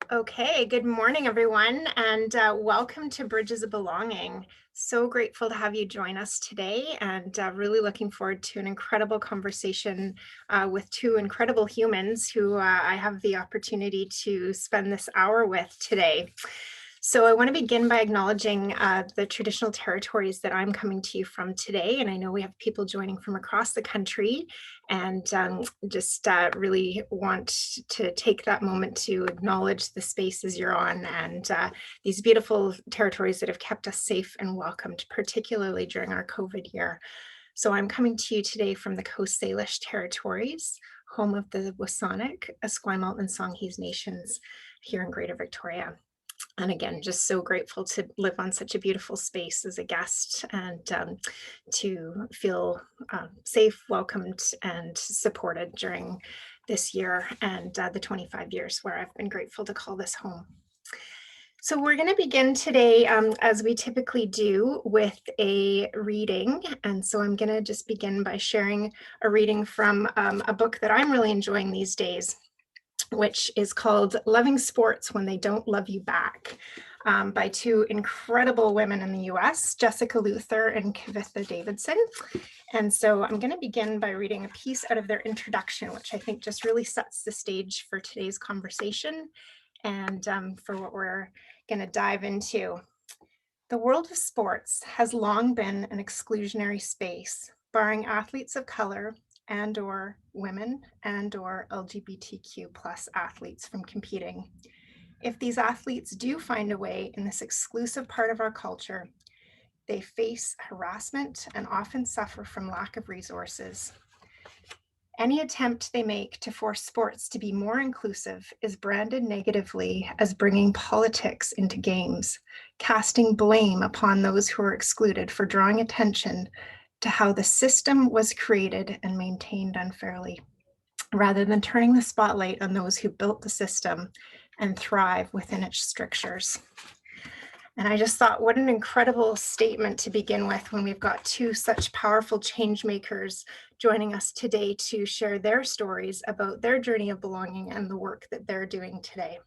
Okay, good morning, everyone, and welcome to Bridges of Belonging. So grateful to have you join us today, and really looking forward to an incredible conversation with two incredible humans who I have the opportunity to spend this hour with today. So I want to begin by acknowledging the traditional territories that I'm coming to you from today. And I know we have people joining from across the country, and just really want to take that moment to acknowledge the spaces you're on and these beautiful territories that have kept us safe and welcomed, particularly during our COVID year. So I'm coming to you today from the Coast Salish territories, home of the Wasanic, Esquimalt, and Songhees nations here in Greater Victoria. And again, just so grateful to live on such a beautiful space as a guest and to feel safe, welcomed, and supported during this year and the 25 years where I've been grateful to call this home. So we're going to begin today, as we typically do, with a reading. And so I'm going to just begin by sharing a reading from a book that I'm really enjoying these days, which is called Loving Sports When They Don't Love You Back, by two incredible women in the US, Jessica Luther and Kavitha Davidson. And so I'm going to begin by reading a piece out of their introduction, which I think just really sets the stage for today's conversation and for what we're going to dive into. The world of sports has long been an exclusionary space, barring athletes of color and/or women and/or LGBTQ plus athletes from competing. If these athletes do find a way in this exclusive part of our culture, they face harassment and often suffer from lack of resources. Any attempt they make to force sports to be more inclusive is branded negatively as bringing politics into games, casting blame upon those who are excluded for drawing attention to how the system was created and maintained unfairly, rather than turning the spotlight on those who built the system and thrive within its strictures. And I just thought, what an incredible statement to begin with when we've got two such powerful change makers joining us today to share their stories about their journey of belonging and the work that they're doing today.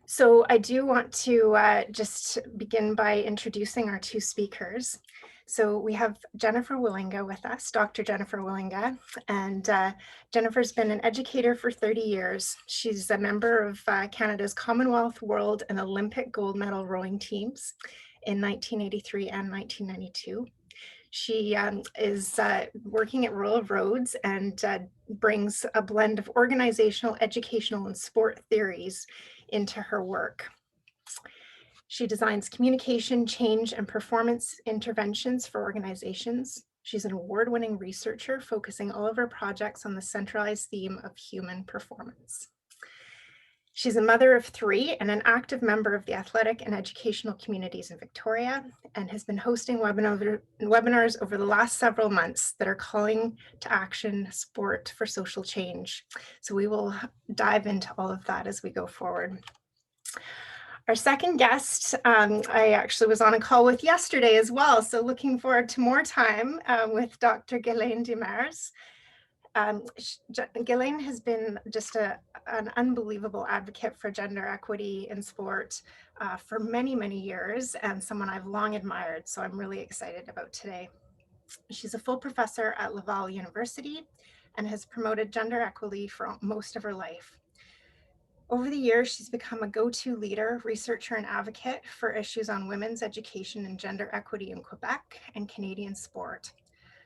So I do want to just begin by introducing our two speakers. So we have Jennifer Walinga with us, Dr. Jennifer Walinga, and Jennifer's been an educator for 30 years. She's a member of Canada's Commonwealth, World, and Olympic gold medal rowing teams in 1983 and 1992. She is working at Royal Roads and brings a blend of organizational, educational, and sport theories into her work. She designs communication, change, and performance interventions for organizations. She's an award-winning researcher focusing all of her projects on the centralized theme of human performance. She's a mother of three and an active member of the athletic and educational communities in Victoria, and has been hosting webinars over the last several months that are calling to action sport for social change. So we will dive into all of that as we go forward. Our second guest, I actually was on a call with yesterday as well, so looking forward to more time with Dr. Guylaine Demers. Guylaine has been just an unbelievable advocate for gender equity in sport for many, many years, and someone I've long admired, so I'm really excited about today. She's a full professor at Laval University and has promoted gender equity for most of her life. Over the years, she's become a go-to leader, researcher, and advocate for issues on women's education and gender equity in Quebec and Canadian sport.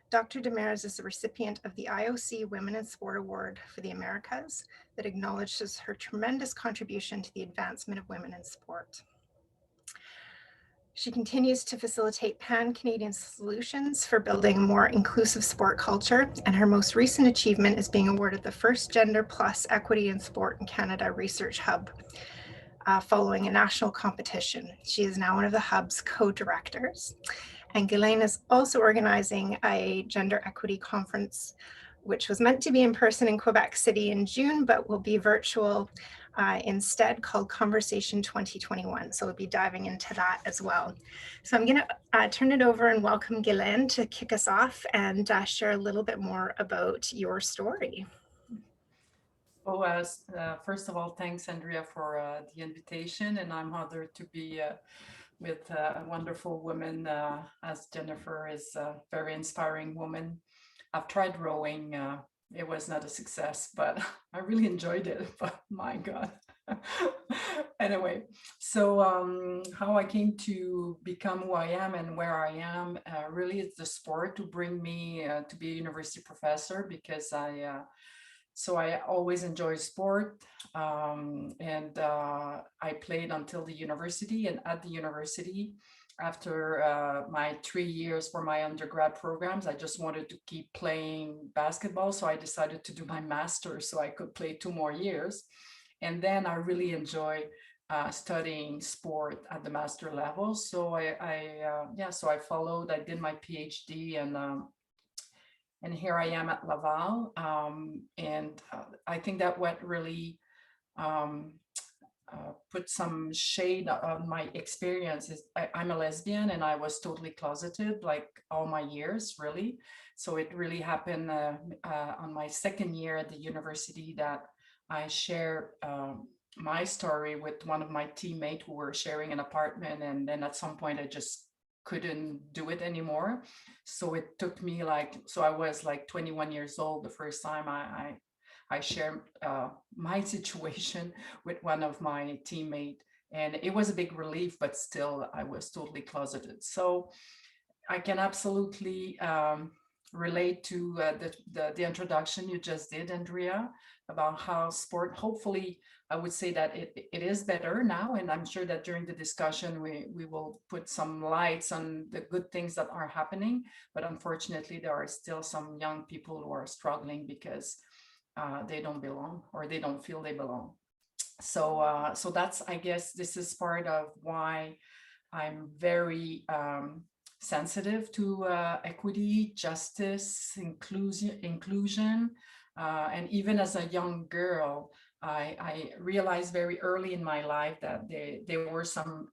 Dr. Demers is the recipient of the IOC Women in Sport Award for the Americas that acknowledges her tremendous contribution to the advancement of women in sport. She continues to facilitate pan-Canadian solutions for building a more inclusive sport culture, and her most recent achievement is being awarded the first Gender Plus Equity in Sport in Canada Research Hub, following a national competition. She is now one of the Hub's co-directors. And Guylaine is also organizing a gender equity conference, which was meant to be in person in Quebec City in June, but will be virtual instead, called Conversation 2021. So we'll be diving into that as well. So I'm going to turn it over and welcome Guylaine to kick us off and share a little bit more about your story. Oh, first of all, thanks, Andrea, for the invitation, and I'm honored to be with a wonderful woman, as Jennifer is a very inspiring woman. I've tried rowing. It was not a success, but I really enjoyed it. But my God. Anyway, so how I came to become who I am and where I am, really it's the sport to bring me to be a university professor, because I always enjoy sport, and I played until the university. And at the university, after my 3 years for my undergrad programs, I just wanted to keep playing basketball. So I decided to do my master's so I could play 2 more years. And then I really enjoy studying sport at the master level. So so I followed. I did my PhD, and here I am at Laval. And I think that what really um, put some shade on my experience is I'm a lesbian, and I was totally closeted like all my years, really. So it really happened on my second year at the university that I shared my story with one of my teammates who were sharing an apartment. And then at some point I just couldn't do it anymore. So it took me so I was like 21 years old the first time I shared my situation with one of my teammates. And it was a big relief, but still I was totally closeted. So I can absolutely relate to the introduction you just did, Andrea, about how sport, hopefully, I would say that it is better now. And I'm sure that during the discussion, we will put some lights on the good things that are happening. But unfortunately, there are still some young people who are struggling because they don't belong, or they don't feel they belong. So that's, I guess, this is part of why I'm very sensitive to equity, justice, inclusion. And even as a young girl, I realized very early in my life that there were some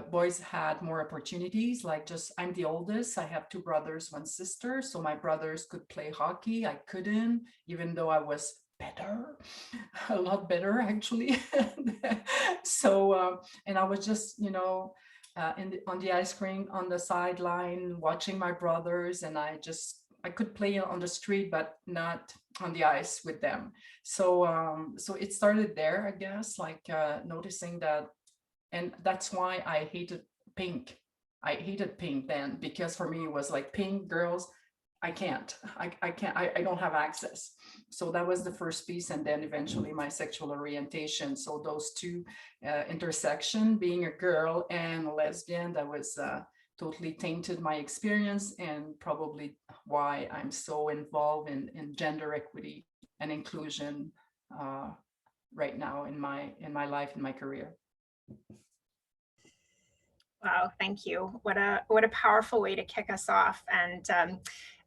boys had more opportunities. Like, just, I'm the oldest. I have two brothers, one sister. So my brothers could play hockey. I couldn't, even though I was better, a lot better, actually. And I was just, on the ice rink on the sideline watching my brothers, and I could play on the street but not on the ice with them. So it started there, I guess, like noticing that. And that's why I hated pink. I hated pink then, because for me it was like, pink girls, I don't have access. So that was the first piece. And then eventually my sexual orientation. So those two intersection, being a girl and a lesbian, that was totally tainted my experience, and probably why I'm so involved in gender equity and inclusion right now in my life, in my career. Wow, thank you. What a powerful way to kick us off. And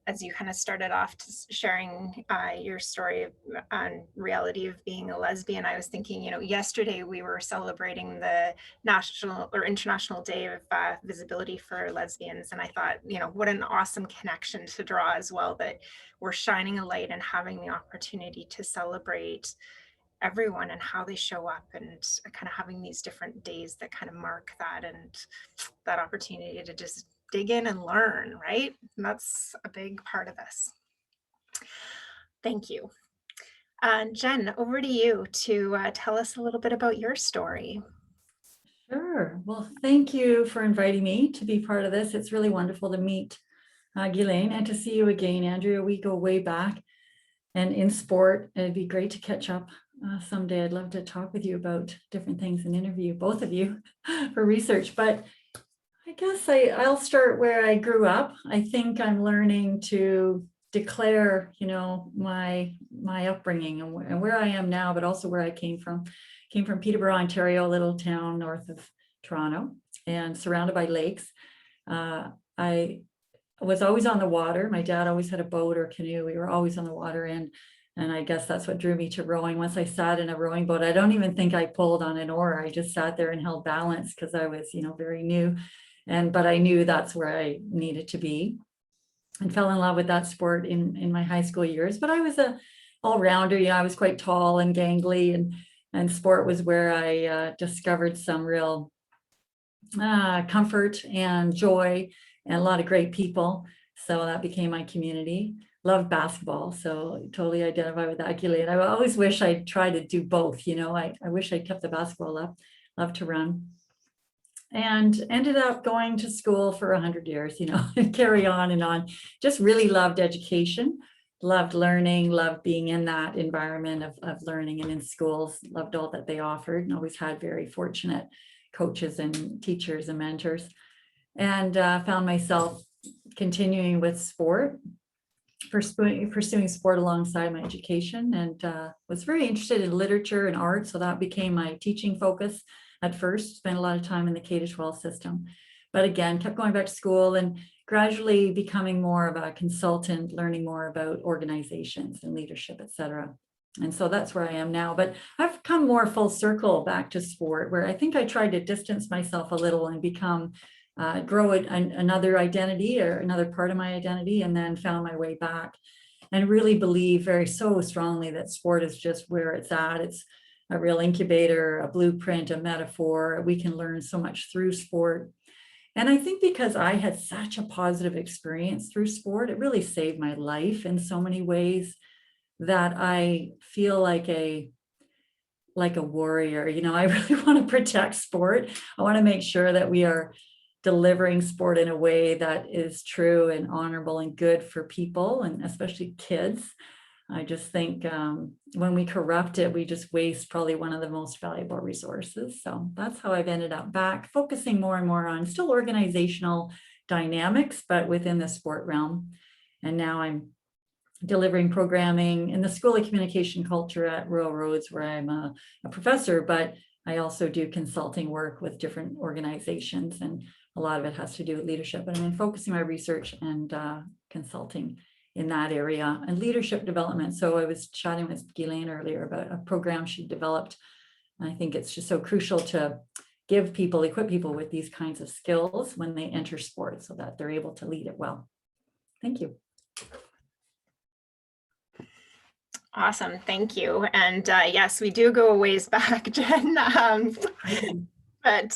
as you kind of started off sharing your story on reality of being a lesbian, I was thinking, yesterday we were celebrating the National or International Day of Visibility for Lesbians. And I thought, what an awesome connection to draw as well, that we're shining a light and having the opportunity to celebrate everyone and how they show up, and kind of having these different days that kind of mark that, and that opportunity to just dig in and learn, right? And that's a big part of this. Thank you. Jen, over to you to tell us a little bit about your story. Sure. Well, thank you for inviting me to be part of this. It's really wonderful to meet Guylaine, and to see you again, Andrea. We go way back, and in sport, it'd be great to catch up someday. I'd love to talk with you about different things and interview both of you for research. But I guess I'll start where I grew up. I think I'm learning to declare, my upbringing and where I am now, but also where I came from. Came from Peterborough, Ontario, a little town north of Toronto, and surrounded by lakes. I was always on the water. My dad always had a boat or canoe. We were always on the water, and I guess that's what drew me to rowing. Once I sat in a rowing boat, I don't even think I pulled on an oar. I just sat there and held balance because I was, very new. But I knew that's where I needed to be, and fell in love with that sport in my high school years. But I was all-rounder. I was quite tall and gangly, and sport was where I discovered some real comfort and joy and a lot of great people. So that became my community. Loved basketball, so totally identify with that, Guylaine. I always wish I'd tried to do both. I wish I'd kept the basketball up. Love to run. And ended up going to school for 100 years, and carry on and on. Just really loved education, loved learning, loved being in that environment of learning and in schools, loved all that they offered, and always had very fortunate coaches and teachers and mentors. And found myself continuing with sport, pursuing sport alongside my education, and was very interested in literature and art. So that became my teaching focus at first. Spent a lot of time in the K-12 system, but again, kept going back to school and gradually becoming more of a consultant, learning more about organizations and leadership, etc. And so that's where I am now. But I've come more full circle back to sport, where I think I tried to distance myself a little and become grow another identity or another part of my identity, and then found my way back and really believe so strongly that sport is just where it's at. It's a real incubator, a blueprint, a metaphor. We can learn so much through sport. And I think because I had such a positive experience through sport, it really saved my life in so many ways that I feel like a warrior. I really want to protect sport. I want to make sure that we are delivering sport in a way that is true and honorable and good for people, and especially kids. I just think when we corrupt it, we just waste probably one of the most valuable resources. So that's how I've ended up back, focusing more and more on still organizational dynamics, but within the sport realm. And now I'm delivering programming in the School of Communication Culture at Royal Roads, where I'm a professor, but I also do consulting work with different organizations, and a lot of it has to do with leadership. But I'm focusing my research and consulting in that area and leadership development. So I was chatting with Guylaine earlier about a program she developed. And I think it's just so crucial to equip people with these kinds of skills when they enter sport, so that they're able to lead it well. Thank you. Awesome, thank you. And yes, we do go a ways back, Jen. But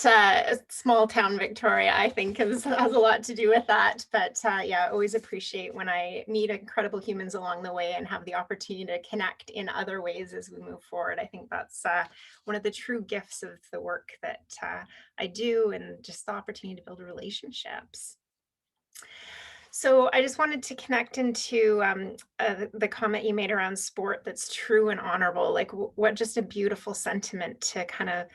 small town Victoria, I think, has a lot to do with that. But yeah, I always appreciate when I meet incredible humans along the way and have the opportunity to connect in other ways as we move forward. I think that's one of the true gifts of the work that I do, and just the opportunity to build relationships. So I just wanted to connect into the comment you made around sport that's true and honorable. Like what just a beautiful sentiment to kind of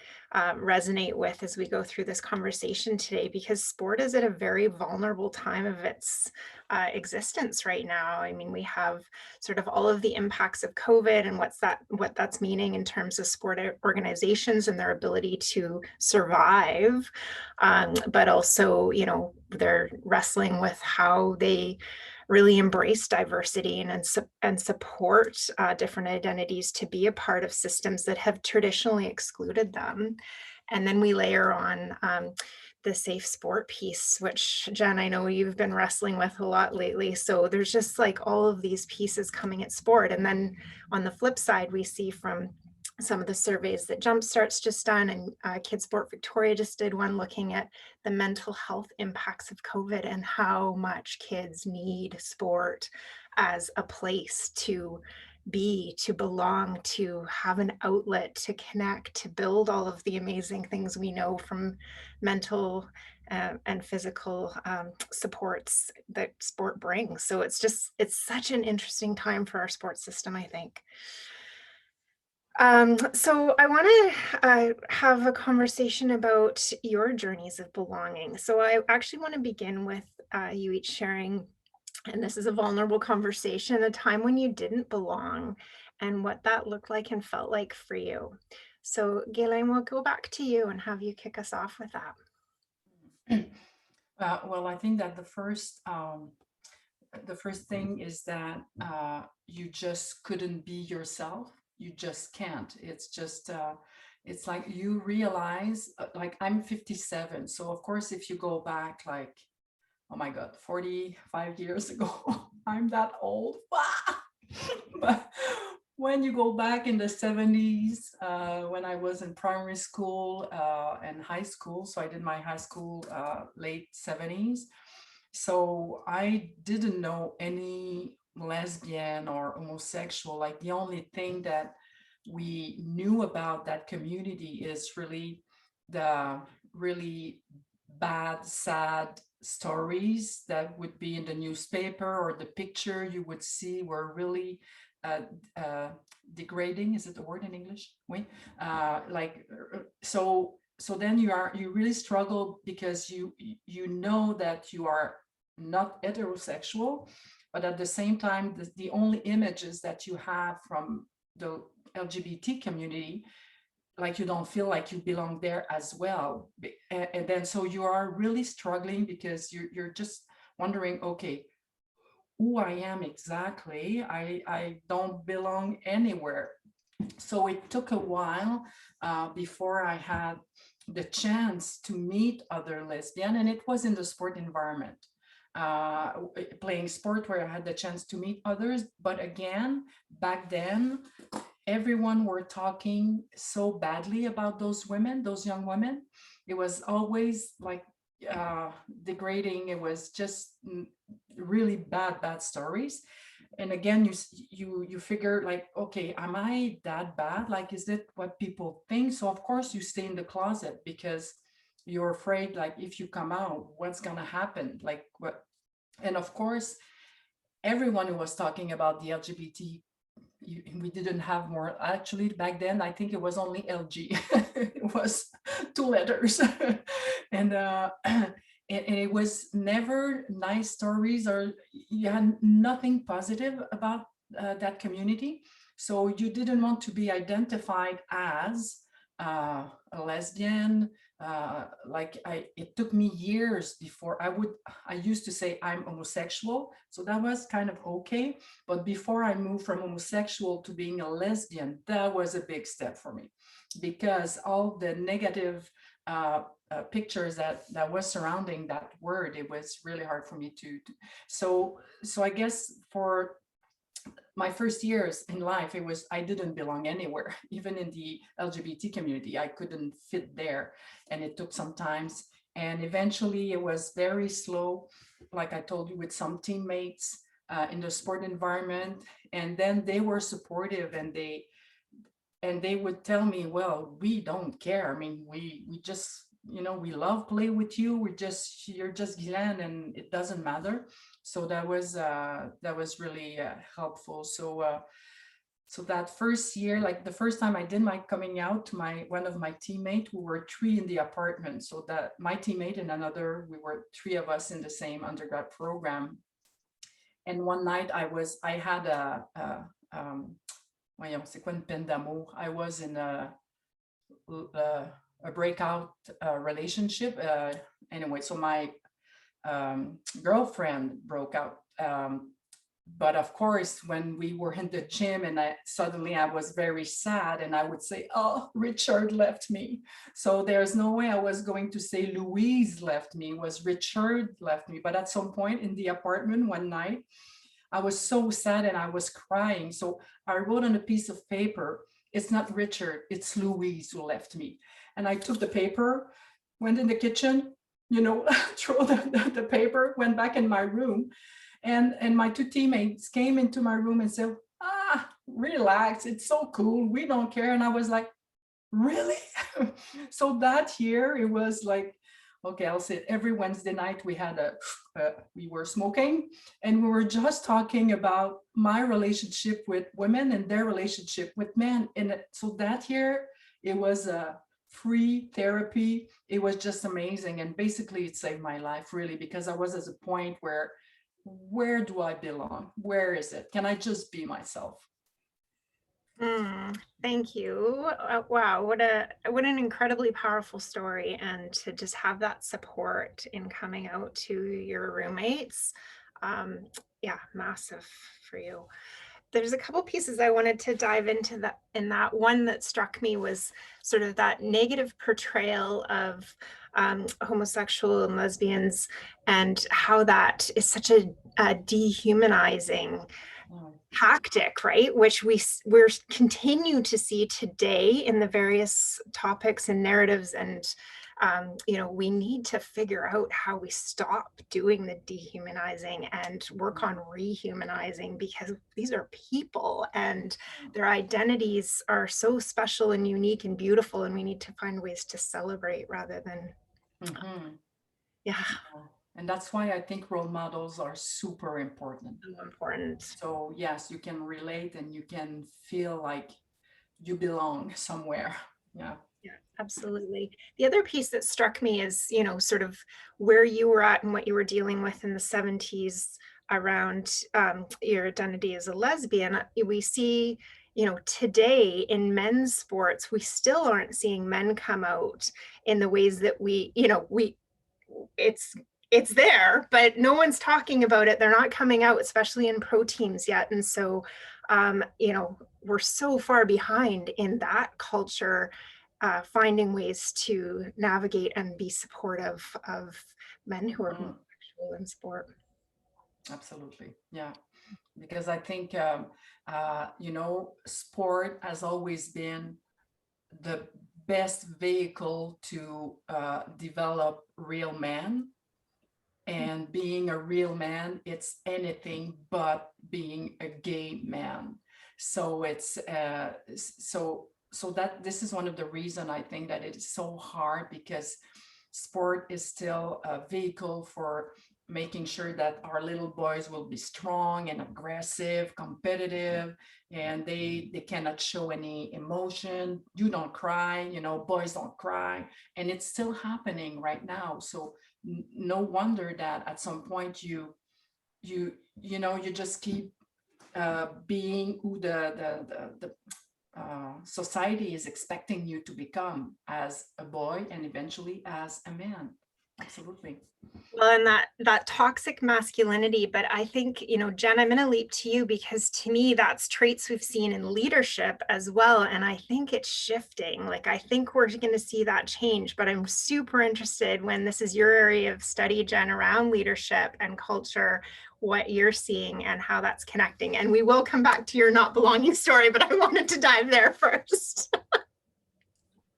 resonate with as we go through this conversation today, because sport is at a very vulnerable time of its existence right now. I mean, we have sort of all of the impacts of COVID and what that's meaning in terms of sport organizations and their ability to survive, but also, they're wrestling with how they really embrace diversity and support different identities to be a part of systems that have traditionally excluded them. And then we layer on the safe sport piece, which, Jen, I know you've been wrestling with a lot lately. So there's just like all of these pieces coming at sport. And then on the flip side, we see from some of the surveys that Jumpstart's just done, and Kids Sport Victoria just did one looking at the mental health impacts of COVID and how much kids need sport as a place to be, to belong, to have an outlet, to connect, to build all of the amazing things we know from mental and physical supports that sport brings. So it's such an interesting time for our sports system, I think. So I want to have a conversation about your journeys of belonging. So I actually want to begin with you each sharing, and this is a vulnerable conversation, a time when you didn't belong and what that looked like and felt like for you. So Guylaine, we'll go back to you and have you kick us off with that. Well, I think that the first thing is that you just couldn't be yourself. You just can't. It's just it's like you realize, like I'm 57, so of course if you go back like, oh my god, 45 years ago, I'm that old. when you go back in the 70s, when I was in primary school and high school, so I did my high school late 70s. So I didn't know any lesbian or homosexual. Like the only thing that we knew about that community is really the really bad, sad stories that would be in the newspaper, or the picture you would see were really uh, uh, degrading. Is it the word in English? Oui. So then you really struggle, because you know that you are not heterosexual, but at the same time, the only images that you have from the LGBT community, like you don't feel like you belong there as well. And then so you are really struggling, because you're just wondering, okay, who I am exactly. I don't belong anywhere. So it took a while before I had the chance to meet other lesbian, and it was in the sport environment, playing sport, where I had the chance to meet others. But again, back then, everyone were talking so badly about those women, those young women. It was always like degrading. It was just really bad stories. And again, you figure like, okay, am I that bad? Like, is it what people think? So of course you stay in the closet, because you're afraid, like, if you come out, what's gonna happen? Like what? And of course, everyone who was talking about the LGBT, we didn't have more. Actually, back then, I think it was only LG. It was 2 letters. And and it was never nice stories, or you had nothing positive about that community. So you didn't want to be identified as a lesbian. It took me years before I used to say I'm homosexual. So that was kind of okay. But before I moved from homosexual to being a lesbian, that was a big step for me, because all the negative pictures that was surrounding that word, it was really hard for me to. So I guess for my first years in life, I didn't belong anywhere. Even in the LGBT community, I couldn't fit there, and it took some times. And eventually it was very slow, like I told you, with some teammates in the sport environment. And then they were supportive, and they would tell me, well, we don't care. I mean, we just, we love play with you. You're just Guylaine, and it doesn't matter. So that was really helpful. So that first year, like the first time I did my coming out to one of my teammates, we were 3 in the apartment. So that my teammate and another, we were 3 of us in the same undergrad program. And one night I had voyons, c'est quoi une peine d'amour? I was in a breakout relationship. Anyway, so my girlfriend broke out. But of course, when we were in the gym, and suddenly I was very sad, and I would say, oh, Richard left me. So there's no way I was going to say Louise left me. It was Richard left me. But at some point in the apartment one night, I was so sad and I was crying. So I wrote on a piece of paper, it's not Richard, it's Louise who left me. And I took the paper, went in the kitchen, throw the paper, went back in my room. And my 2 teammates came into my room and said, relax, it's so cool, we don't care. And I was like, really? So that year, it was like, okay, I'll say every Wednesday night we were smoking, and we were just talking about my relationship with women and their relationship with men. And so that year, it was a free therapy. It was just amazing. And basically it saved my life, really, because I was at a point where do I belong? Where is it? Can I just be myself? Thank you. Wow, what an incredibly powerful story, and to just have that support in coming out to your roommates. Yeah, massive for you. There's a couple pieces I wanted to dive into that one that struck me was sort of that negative portrayal of homosexual and lesbians, and how that is such a dehumanizing tactic, right? Which we're continue to see today in the various topics and narratives. And, we need to figure out how we stop doing the dehumanizing and work on rehumanizing, because these are people and their identities are so special and unique and beautiful. And we need to find ways to celebrate rather than, yeah. And that's why I think role models are super important. So important. So yes, you can relate and you can feel like you belong somewhere. Yeah. Yeah, absolutely. The other piece that struck me is, sort of where you were at and what you were dealing with in the 70s around your identity as a lesbian. We see, today in men's sports, we still aren't seeing men come out in the ways that it's there, but no one's talking about it. They're not coming out, especially in pro teams yet. And so, we're so far behind in that culture, finding ways to navigate and be supportive of men who are homosexual in sport. Absolutely. Yeah. Because I think, sport has always been the best vehicle to develop real men. And being a real man, it's anything but being a gay man. So it's so that this is one of the reasons I think that it is so hard, because sport is still a vehicle for making sure that our little boys will be strong and aggressive, competitive, and they cannot show any emotion. You don't cry, boys don't cry, and it's still happening right now. So no wonder that at some point you just keep being who the society is expecting you to become as a boy and eventually as a man. Absolutely. Well, and that toxic masculinity, but I think, Jen, I'm going to leap to you, because to me, that's traits we've seen in leadership as well. And I think it's shifting. Like, I think we're going to see that change, but I'm super interested, when this is your area of study, Jen, around leadership and culture, what you're seeing and how that's connecting. And we will come back to your not belonging story, but I wanted to dive there first.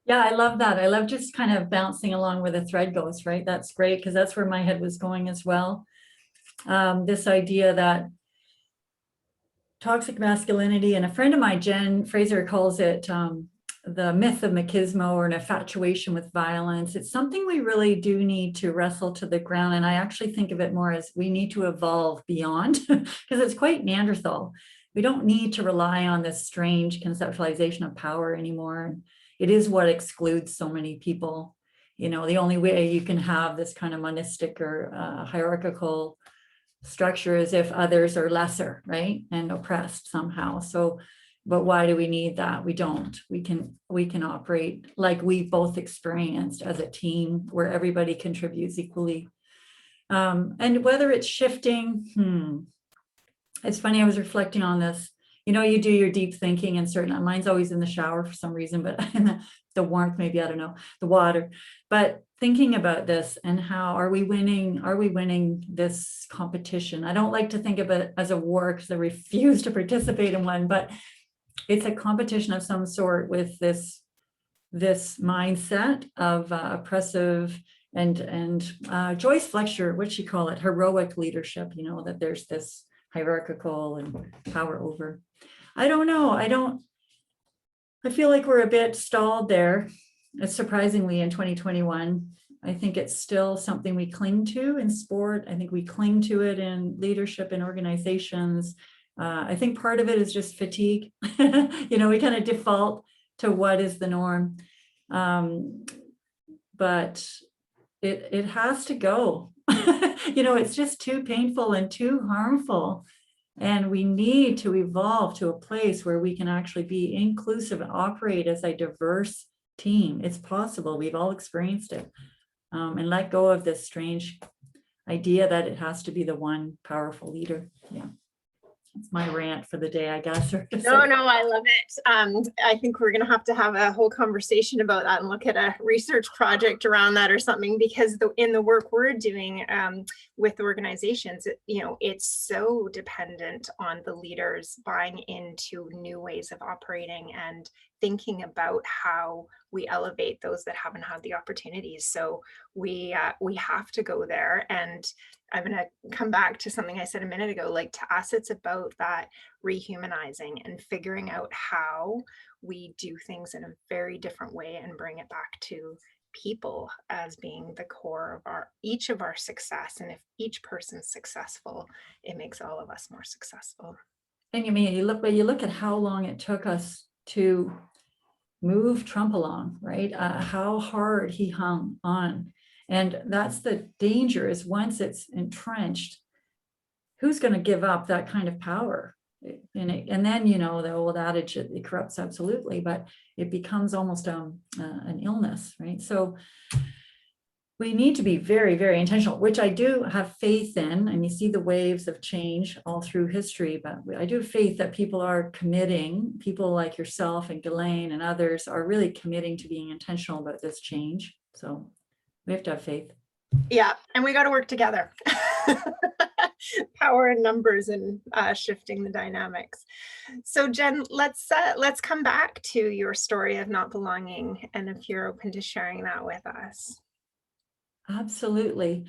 Yeah, I love that. I love just kind of bouncing along where the thread goes, right? That's great, because that's where my head was going as well. This idea that toxic masculinity, and a friend of mine, Jen Fraser, calls it the myth of machismo, or an infatuation with violence. It's something we really do need to wrestle to the ground. And I actually think of it more as we need to evolve beyond, because it's quite Neanderthal. We don't need to rely on this strange conceptualization of power anymore. It is what excludes so many people. The only way you can have this kind of monistic or hierarchical structure is if others are lesser, right, and oppressed somehow. So, but why do we need that? We don't. We can operate like we both experienced as a team, where everybody contributes equally. And whether it's shifting, it's funny, I was reflecting on this. You do your deep thinking, and certain, mine's always in the shower for some reason, but the warmth, maybe, I don't know, the water, but thinking about this and how are we winning this competition? I don't like to think of it as a war, because I refuse to participate in one, but it's a competition of some sort with this mindset of oppressive and Joyce Fletcher, what'd she call it? Heroic leadership, that there's this hierarchical and power over. I don't know. I feel like we're a bit stalled there. Surprisingly, in 2021, I think it's still something we cling to in sport. I think we cling to it in leadership in organizations. I think part of it is just fatigue. We kind of default to what is the norm. But it has to go. It's just too painful and too harmful. And we need to evolve to a place where we can actually be inclusive and operate as a diverse team. It's possible. We've all experienced it. And let go of this strange idea that it has to be the one powerful leader. Yeah. It's my rant for the day, I guess. No, I love it. I think we're going to have a whole conversation about that and look at a research project around that or something, because in the work we're doing with organizations, it's so dependent on the leaders buying into new ways of operating and thinking about how we elevate those that haven't had the opportunities. So we have to go there. And I'm going to come back to something I said a minute ago, like to us, it's about that rehumanizing and figuring out how we do things in a very different way and bring it back to people as being the core of each of our success. And if each person's successful, it makes all of us more successful. And you look at how long it took us to move Trump along, right? How hard he hung on. And that's the danger, is once it's entrenched, who's going to give up that kind of power? And then, the old adage, it corrupts absolutely, but it becomes almost an illness, right? So we need to be very, very intentional, which I do have faith in. And you see the waves of change all through history, but I do have faith that people are committing, people like yourself and Guylaine and others are really committing to being intentional about this change. So we have to have faith. Yeah, and we got to work together. Power in numbers and shifting the dynamics. So Jen, let's come back to your story of not belonging, and if you're open to sharing that with us. Absolutely.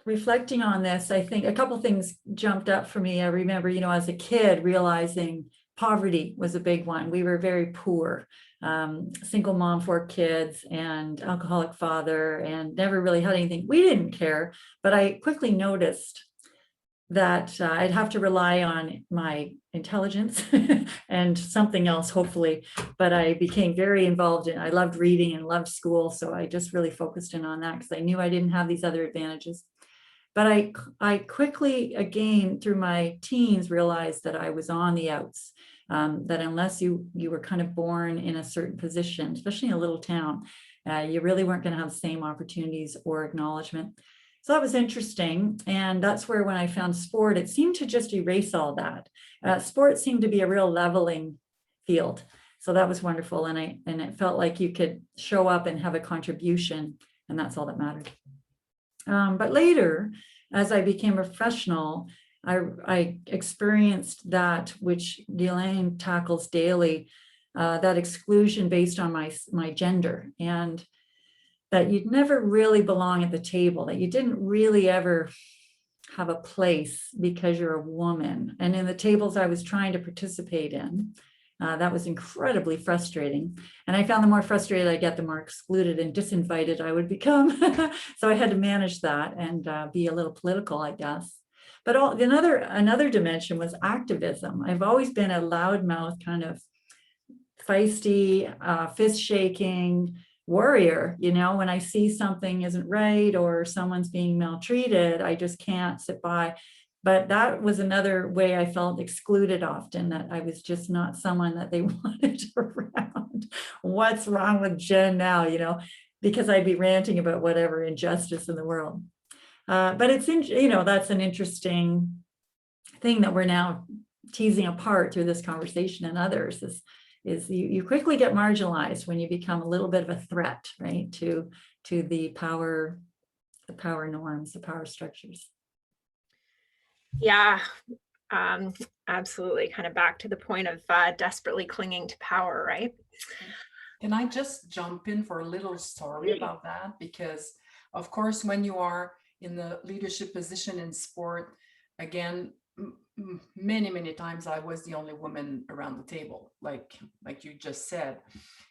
Reflecting on this, I think a couple things jumped up for me. I remember, as a kid, realizing poverty was a big one. We were very poor, single mom, 4 kids, and alcoholic father, and never really had anything. We didn't care, but I quickly noticed that I'd have to rely on my intelligence and something else, hopefully. But I became very involved I loved reading and loved school. So I just really focused in on that because I knew I didn't have these other advantages. But I quickly, again, through my teens, realized that I was on the outs, that unless you were kind of born in a certain position, especially in a little town, you really weren't going to have the same opportunities or acknowledgement. So that was interesting. And that's where, when I found sport, it seemed to just erase all that. Sport seemed to be a real leveling field. So that was wonderful. And it felt like you could show up and have a contribution, and that's all that mattered. But later, as I became a professional, I experienced that which Guylaine tackles daily, that exclusion based on my gender, and that you'd never really belong at the table, that you didn't really ever have a place because you're a woman. And in the tables I was trying to participate in, that was incredibly frustrating. And I found the more frustrated I get, the more excluded and disinvited I would become. So I had to manage that and be a little political, I guess. But another dimension was activism. I've always been a loudmouth, kind of feisty, fist shaking warrior. When I see something isn't right or someone's being maltreated, I just can't sit by. But that was another way I felt excluded often, that I was just not someone that they wanted around. What's wrong with Jen now, because I'd be ranting about whatever injustice in the world. But it's, that's an interesting thing that we're now teasing apart through this conversation and others, is you quickly get marginalized when you become a little bit of a threat, right, to the power norms, the power structures. Yeah, absolutely. Kind of back to the point of desperately clinging to power, right? Can I just jump in for a little story about that? Because, of course, when you are in the leadership position in sport, again, many times I was the only woman around the table, like you just said.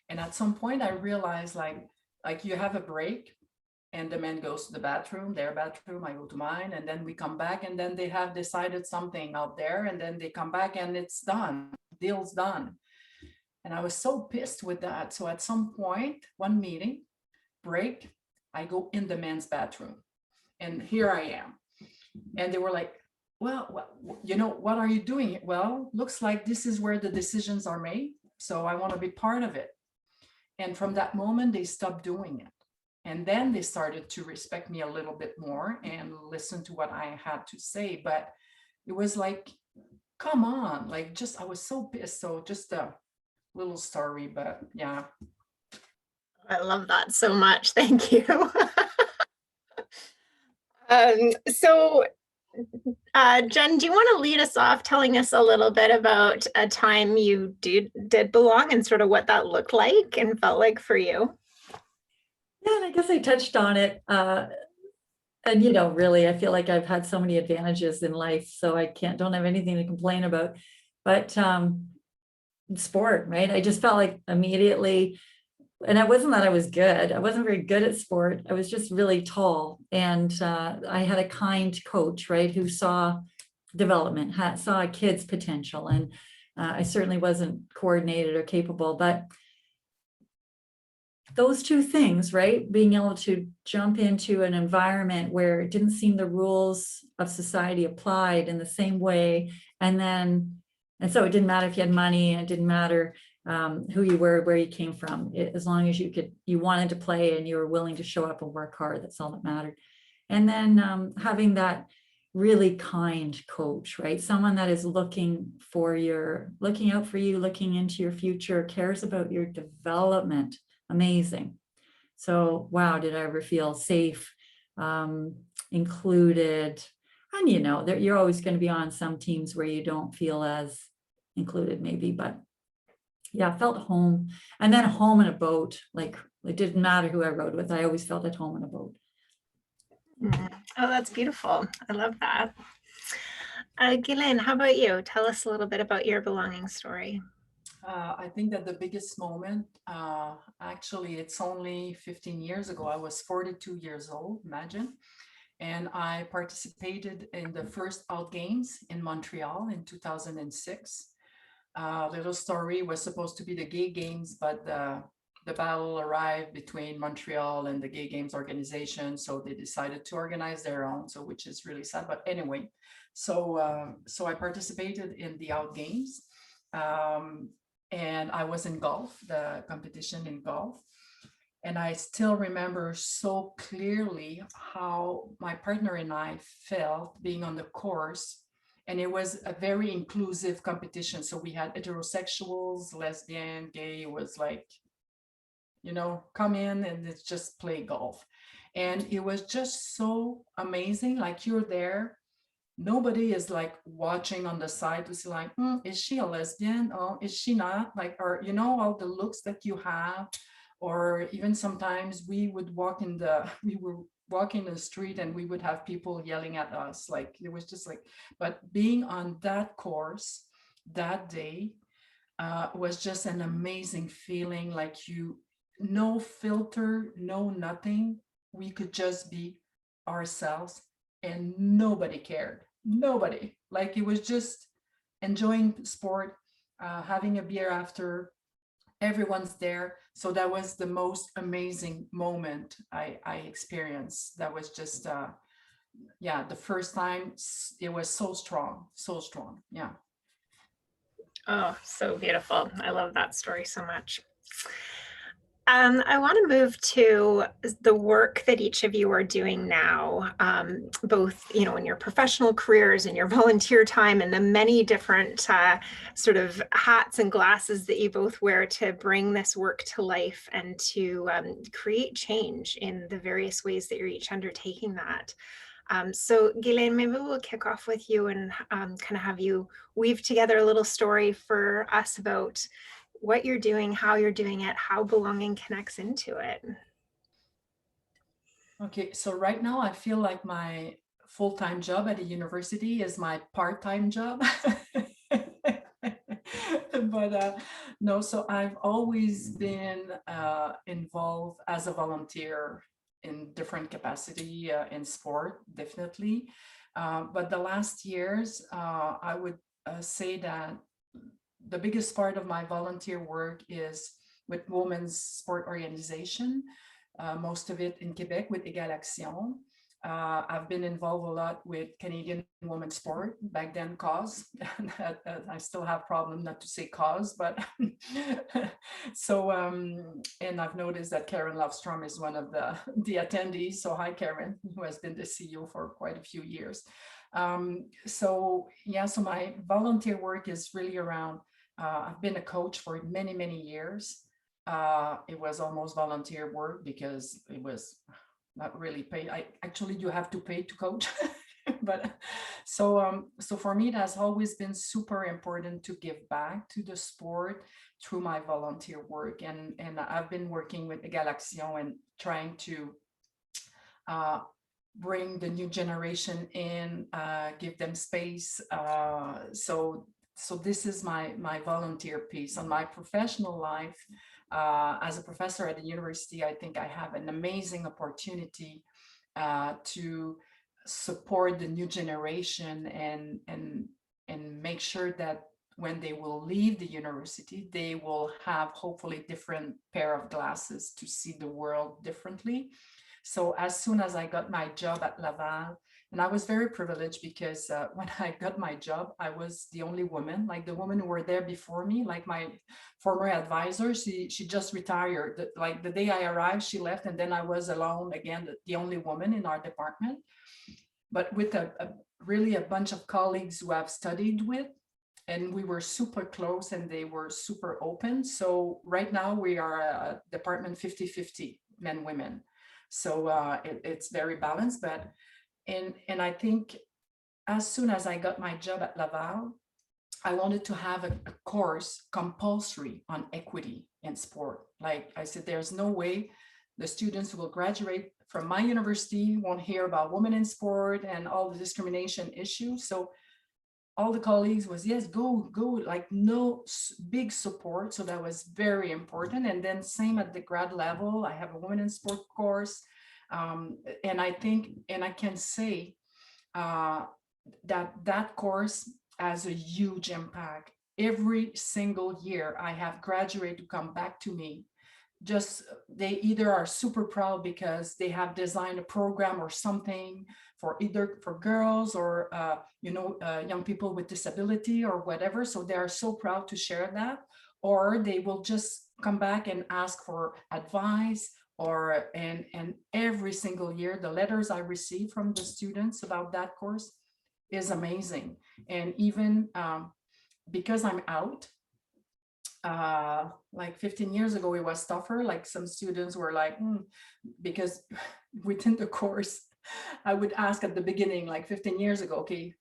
And at some point I realized, like you have a break and the man goes to the bathroom, their bathroom, I go to mine, and then we come back, and then they have decided something out there, and then they come back and it's done, deal's done. And I was so pissed with that. So at some point, one meeting, break, I go in the men's bathroom, and here I am. And they were like, well, what are you doing? Well, looks like this is where the decisions are made. So I want to be part of it. And from that moment, they stopped doing it. And then they started to respect me a little bit more and listen to what I had to say. But it was like come on, like just I was so pissed. So just a little story, but yeah. I love that so much. Thank you. So, Jen, do you want to lead us off telling us a little bit about a time you did belong and sort of what that looked like and felt like for you? Yeah, and I guess I touched on it. And really, I feel like I've had so many advantages in life, so I don't have anything to complain about. But sport, right? I just felt like immediately, and it wasn't that I was good. I wasn't very good at sport. I was just really tall, and I had a kind coach, right, who saw development, saw a kid's potential, and I certainly wasn't coordinated or capable, but those two things, right? Being able to jump into an environment where it didn't seem the rules of society applied in the same way. And so it didn't matter if you had money, and it didn't matter who you were, where you came from. As long as you wanted to play and you were willing to show up and work hard, that's all that mattered. And then having that really kind coach, right? Someone that is looking out for you, looking into your future, cares about your development. Amazing. So, wow, did I ever feel safe, included? And you're always going to be on some teams where you don't feel as included, maybe, but yeah, I felt home. And then home in a boat. Like, it didn't matter who I rode with. I always felt at home in a boat. Oh, that's beautiful. I love that. Guylaine, how about you? Tell us a little bit about your belonging story. I think that the biggest moment, actually, it's only 15 years ago. I was 42 years old, imagine. And I participated in the first Out Games in Montreal in 2006. Little story, was supposed to be the gay games, but the battle arrived between Montreal and the gay games organization. So they decided to organize their own, so which is really sad. But anyway, so I participated in the Out Games. And I was in golf, the competition in golf. And I still remember so clearly how my partner and I felt being on the course. And it was a very inclusive competition. So we had heterosexuals, lesbian, gay. It was like, come in and it's just play golf. And it was just so amazing. Like, you're there. Nobody is like watching on the side to see like, is she a lesbian? Oh, is she not? Like, or, all the looks that you have. Or even sometimes we were walking the street and we would have people yelling at us. Like, it was just like, but being on that course that day was just an amazing feeling. Like, no filter, no nothing. We could just be ourselves and nobody cared. Nobody. Like, it was just enjoying sport, having a beer after. Everyone's there. So that was the most amazing moment I experienced. That was just the first time. It was so strong, so strong. Yeah. Oh, so beautiful. I love that story so much. I want to move to the work that each of you are doing now, both, in your professional careers and your volunteer time, and the many different sort of hats and glasses that you both wear to bring this work to life and to create change in the various ways that you're each undertaking that. So Guylaine, maybe we'll kick off with you and kind of have you weave together a little story for us about what you're doing, how you're doing it, how belonging connects into it. Okay, so right now I feel like my full-time job at a university is my part-time job. But no, so I've always been involved as a volunteer in different capacity in sport, definitely. But the last years, I would say that the biggest part of my volunteer work is with women's sport organization, most of it in Quebec with Égal Action. I've been involved a lot with Canadian women's sport, back then cause. I still have problem not to say cause, but so, and I've noticed that Karen Lovstrom is one of the attendees. So hi, Karen, who has been the CEO for quite a few years. So yeah, so my volunteer work is really around, I've been a coach for many, many years. It was almost volunteer work because it was not really paid. You have to pay to coach. But so for me, it has always been super important to give back to the sport through my volunteer work. And I've been working with Galaxion and trying to bring the new generation in, give them space. So this is my volunteer piece. On my professional life, as a professor at the university, I think I have an amazing opportunity to support the new generation and make sure that when they will leave the university, they will have hopefully different pair of glasses to see the world differently. So as soon as I got my job at Laval, and I was very privileged because when I got my job, I was the only woman, like the women who were there before me, like my former advisor, she just retired. Like the day I arrived, she left, and then I was alone again, the only woman in our department. But with really a bunch of colleagues who I've studied with, and we were super close and they were super open. So right now we are a department 50-50, men, women. So it's very balanced, but and I think as soon as I got my job at Laval, I wanted to have a course compulsory on equity in sport. Like I said, there's no way the students who will graduate from my university won't hear about women in sport and all the discrimination issues. So all the colleagues was, yes, go, like no big support. So that was very important. And then same at the grad level, I have a women in sport course. And I think, and I can say that course has a huge impact. Every single year I have graduates who come back to me. Just they either are super proud because they have designed a program or something for either for girls or young people with disability or whatever. So they are so proud to share that, or they will just come back and ask for advice. Or and every single year the letters I receive from the students about that course is amazing. And even because I'm out, like 15 years ago, it was tougher. Like some students were like, because within the course, I would ask at the beginning, like 15 years ago, okay,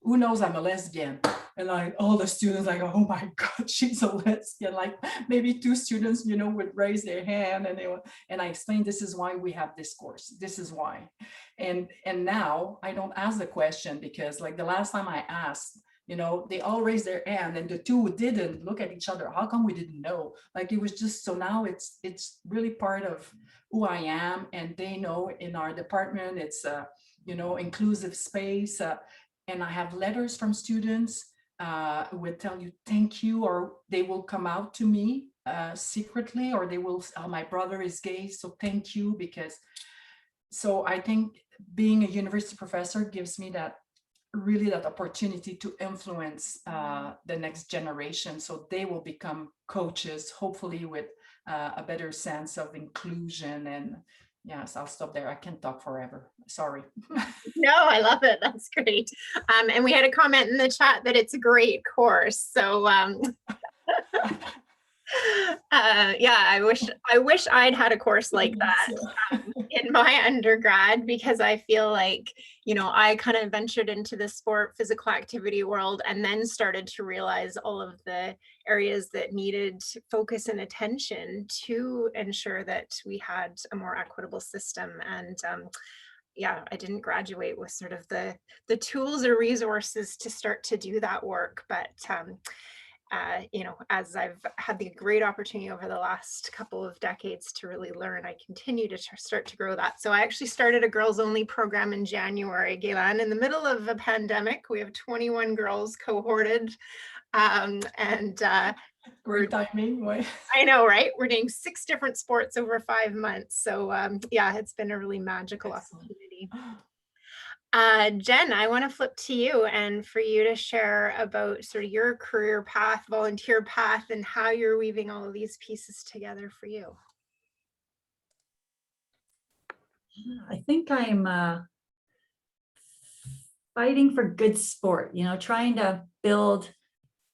who knows I'm a lesbian? And like all the students like, oh my God, she's a lesbian. Like maybe two students, would raise their hand and I explained, this is why we have this course. This is why. And now I don't ask the question because like the last time I asked, they all raised their hand and the two who didn't look at each other. How come we didn't know? Like it was just, so now it's really part of who I am. And they know in our department, it's inclusive space. And I have letters from students who would tell you thank you, or they will come out to me secretly, or they will, oh, my brother is gay, so thank you. Because so I think being a university professor gives me that opportunity to influence the next generation, so they will become coaches, hopefully with a better sense of inclusion. And yes, I'll stop there. I can't talk forever. Sorry. No, I love it. That's great. And we had a comment in the chat that it's a great course. So yeah, I wish I'd had a course like that in my undergrad, because I feel like, I kind of ventured into the sport physical activity world and then started to realize all of the areas that needed focus and attention to ensure that we had a more equitable system. And yeah, I didn't graduate with sort of the tools or resources to start to do that work. But as I've had the great opportunity over the last couple of decades to really learn, I continue to start to grow that. So I actually started a girls only program in January, Guylaine, in the middle of a pandemic. We have 21 girls cohorted. Great timing. I know, right? We're doing 6 different sports over 5 months. So yeah, it's been a really magical opportunity. Jen, I want to flip to you and for you to share about sort of your career path, volunteer path, and how you're weaving all of these pieces together for you. I think I'm fighting for good sport, trying to build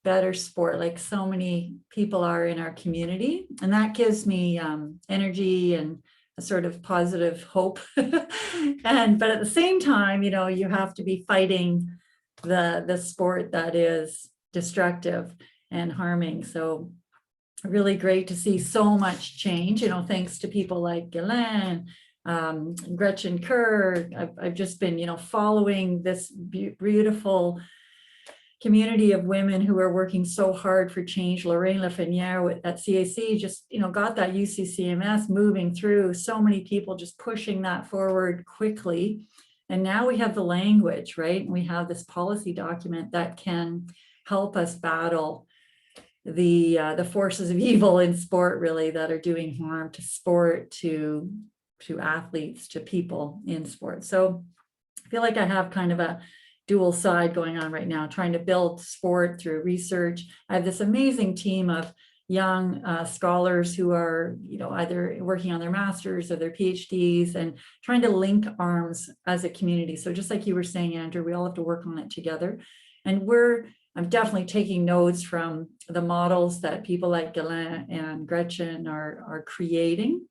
better sport like so many people are in our community. And that gives me energy and a sort of positive hope. But at the same time, you have to be fighting the sport that is destructive and harming. So really great to see so much change, thanks to people like Guylaine, Gretchen Kerr. I've just been, following this beautiful community of women who are working so hard for change. Lorraine Lafreniere at CAC just, got that UCCMS moving through, so many people just pushing that forward quickly. And now we have the language, right? And we have this policy document that can help us battle the forces of evil in sport, really, that are doing harm to sport, to athletes, to people in sport. So I feel like I have kind of a dual side going on right now, trying to build sport through research. I have this amazing team of young scholars who are, either working on their masters or their PhDs and trying to link arms as a community. So just like you were saying, Andrew, we all have to work on it together. And I'm definitely taking notes from the models that people like Guylaine and Gretchen are creating.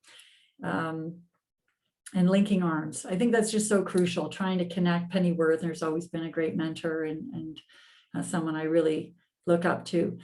And linking arms. I think that's just so crucial, trying to connect. Penny Werther's always been a great mentor and someone I really look up to.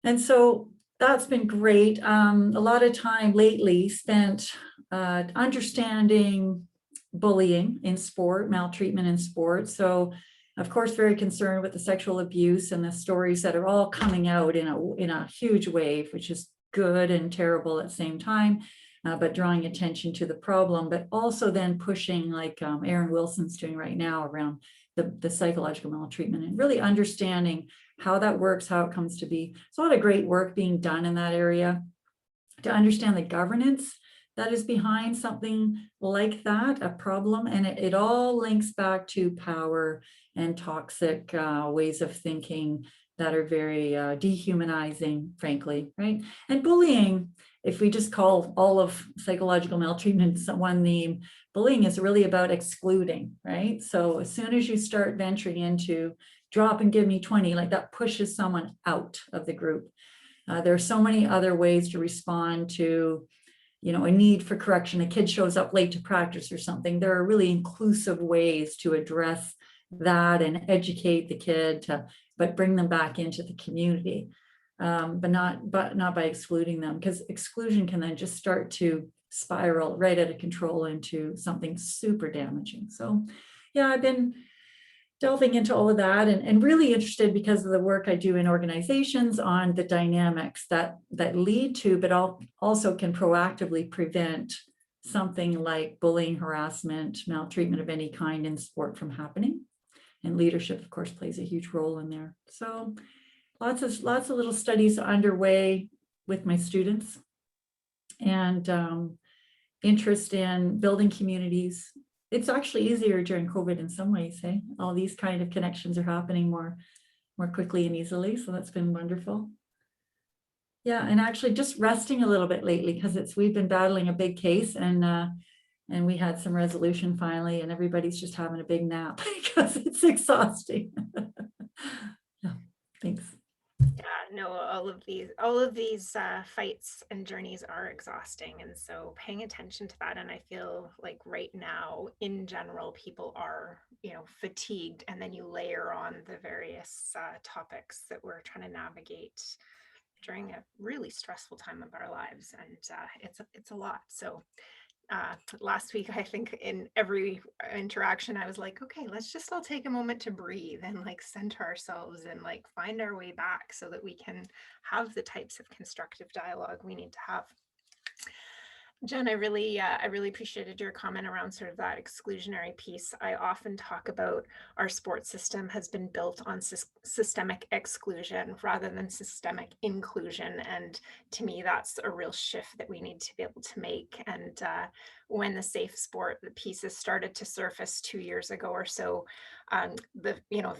And so that's been great. A lot of time lately spent understanding bullying in sport, maltreatment in sport. So of course, very concerned with the sexual abuse and the stories that are all coming out in a huge wave, which is good and terrible at the same time. But drawing attention to the problem, but also then pushing like Erin Wilson's doing right now around the psychological maltreatment and really understanding how that works, how it comes to be. There's a lot of great work being done in that area to understand the governance that is behind something like that, a problem. And it all links back to power and toxic ways of thinking that are very dehumanizing, frankly, right? And bullying, if we just call all of psychological maltreatment one name, bullying is really about excluding, right? So as soon as you start venturing into drop and give me 20, like that pushes someone out of the group. There are so many other ways to respond to, a need for correction. A kid shows up late to practice or something. There are really inclusive ways to address that and educate the kid but bring them back into the community. But not by excluding them, because exclusion can then just start to spiral right out of control into something super damaging. So yeah, I've been delving into all of that and really interested because of the work I do in organizations on the dynamics that lead to, but also can proactively prevent something like bullying, harassment, maltreatment of any kind in sport from happening. And leadership, of course, plays a huge role in there. So lots of little studies underway with my students, and interest in building communities. It's actually easier during COVID in some ways, hey? All these kind of connections are happening more quickly and easily. So that's been wonderful. Yeah, and actually just resting a little bit lately because we've been battling a big case and we had some resolution finally, and everybody's just having a big nap because it's exhausting. Yeah, thanks. Yeah, no, all of these fights and journeys are exhausting, and so paying attention to that. And I feel like right now, in general, people are, fatigued, and then you layer on the various topics that we're trying to navigate during a really stressful time of our lives, and it's a lot. So last week, I think in every interaction, I was like, okay, let's just all take a moment to breathe and like center ourselves and like find our way back so that we can have the types of constructive dialogue we need to have. Jen, I really appreciated your comment around sort of that exclusionary piece. I often talk about our sports system has been built on systemic exclusion rather than systemic inclusion. And to me, that's a real shift that we need to be able to make. And when the safe sport, the pieces started to surface 2 years ago or so, the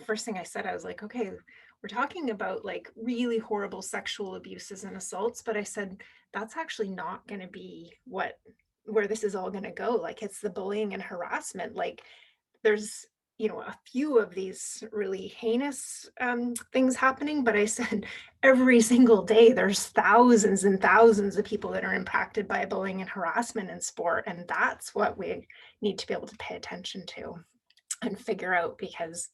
first thing I said, I was like, okay, we're talking about like really horrible sexual abuses and assaults, but I said, that's actually not going to be where this is all going to go. Like, it's the bullying and harassment. Like, there's a few of these really heinous things happening, but I said every single day there's thousands and thousands of people that are impacted by bullying and harassment in sport. And that's what we need to be able to pay attention to and figure out, because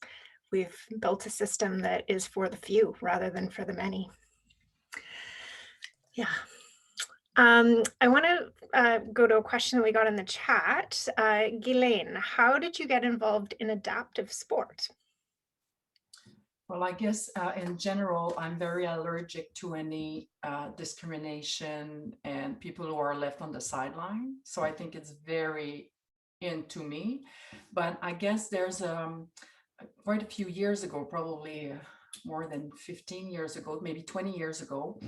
we've built a system that is for the few rather than for the many. Yeah. I want to go to a question that we got in the chat. Guylaine, how did you get involved in adaptive sport? Well, I guess in general, I'm very allergic to any discrimination and people who are left on the sideline. So I think it's very into me. But I guess there's quite a few years ago, probably more than 15 years ago, maybe 20 years ago,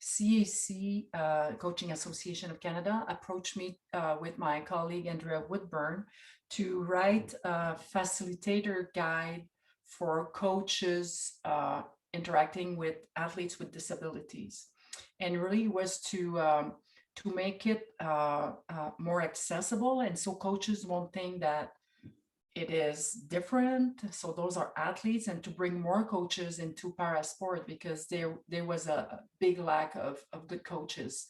CAC, Coaching Association of Canada, approached me with my colleague Andrea Woodburn to write a facilitator guide for coaches interacting with athletes with disabilities, and really was to make it more accessible, and so coaches won't think that it is different. So those are athletes, and to bring more coaches into para sport, because there was a big lack of good coaches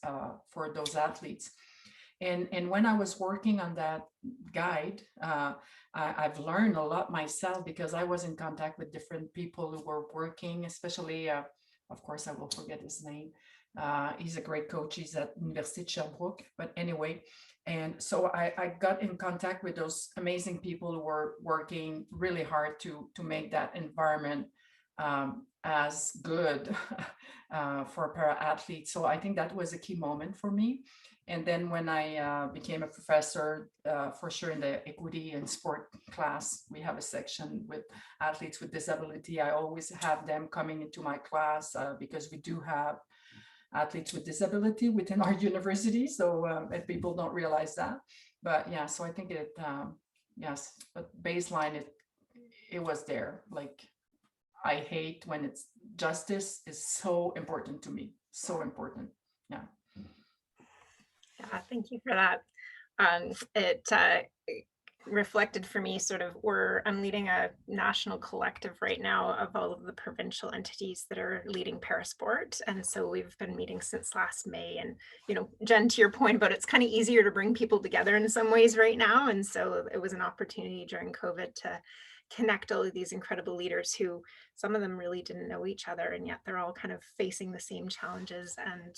for those athletes. And when I was working on that guide, I've learned a lot myself, because I was in contact with different people who were working, especially, of course, I will forget his name. He's a great coach. He's at Université de Sherbrooke. But anyway, and so I got in contact with those amazing people who were working really hard to make that environment as good for para athletes. So I think that was a key moment for me. And then when I became a professor, for sure in the equity and sport class, we have a section with athletes with disability. I always have them coming into my class because we do have athletes with disability within our university. So people don't realize that. But yeah, so I think yes, but baseline, it was there. Like, I hate when it's justice is so important to me. So important. Yeah. Yeah, thank you for that. It reflected for me sort of I'm leading a national collective right now of all of the provincial entities that are leading parasport. And so we've been meeting since last May. And, Jen, to your point about it's kind of easier to bring people together in some ways right now. And so it was an opportunity during COVID to connect all of these incredible leaders who, some of them really didn't know each other, and yet they're all kind of facing the same challenges and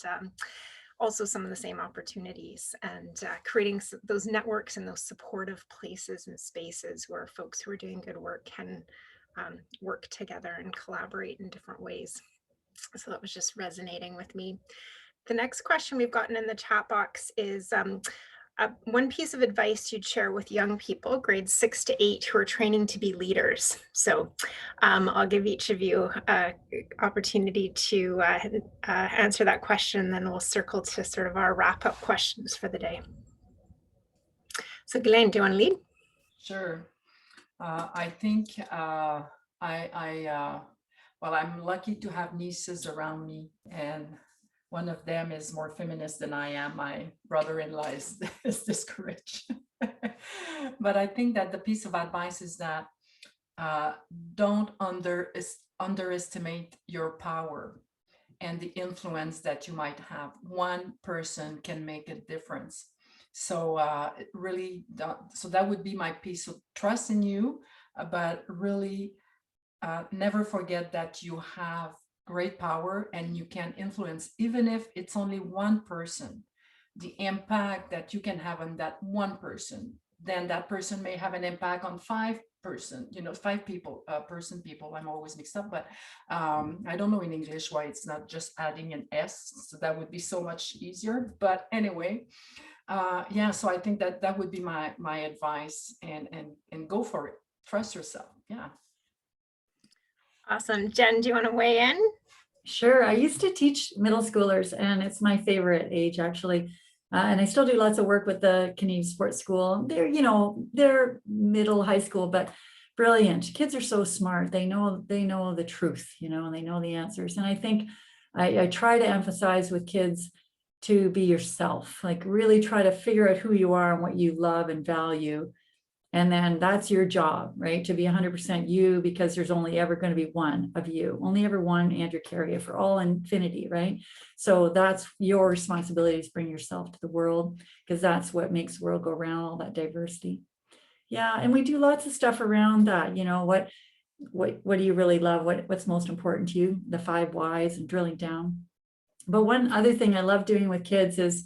also some of the same opportunities, and creating those networks and those supportive places and spaces where folks who are doing good work can work together and collaborate in different ways. So that was just resonating with me. The next question we've gotten in the chat box is one piece of advice you'd share with young people, grades 6 to 8, who are training to be leaders. So I'll give each of you an opportunity to answer that question, then we'll circle to sort of our wrap-up questions for the day. So Guylaine, do you want to lead? Sure. I think well, I'm lucky to have nieces around me, and one of them is more feminist than I am. My brother-in-law is discouraged. But I think that the piece of advice is that don't underestimate your power and the influence that you might have. One person can make a difference. So really, so that would be my piece of trust in you, but really never forget that you have great power and you can influence, even if it's only one person, the impact that you can have on that one person, then that person may have an impact on 5 people, people. I'm always mixed up, but I don't know in English why it's not just adding an S. So that would be so much easier. But anyway, yeah, so I think that would be my advice, and go for it. Trust yourself. Yeah. Awesome. Jen, do you want to weigh in? Sure. I used to teach middle schoolers, and it's my favorite age, actually. And I still do lots of work with the Canadian Sports School. They're middle high school, but brilliant. Kids are so smart. They know the truth, and they know the answers. And I think I try to emphasize with kids to be yourself, like really try to figure out who you are and what you love and value, And then that's your job, right? To be 100% you, because there's only ever going to be one of you, only ever one Andrew Carrier for all infinity, right? So that's your responsibility, to bring yourself to the world, because that's what makes the world go round, all that diversity. Yeah, and we do lots of stuff around that. You know, what do you really love? What's most important to you? The 5 whys and drilling down. But one other thing I love doing with kids is,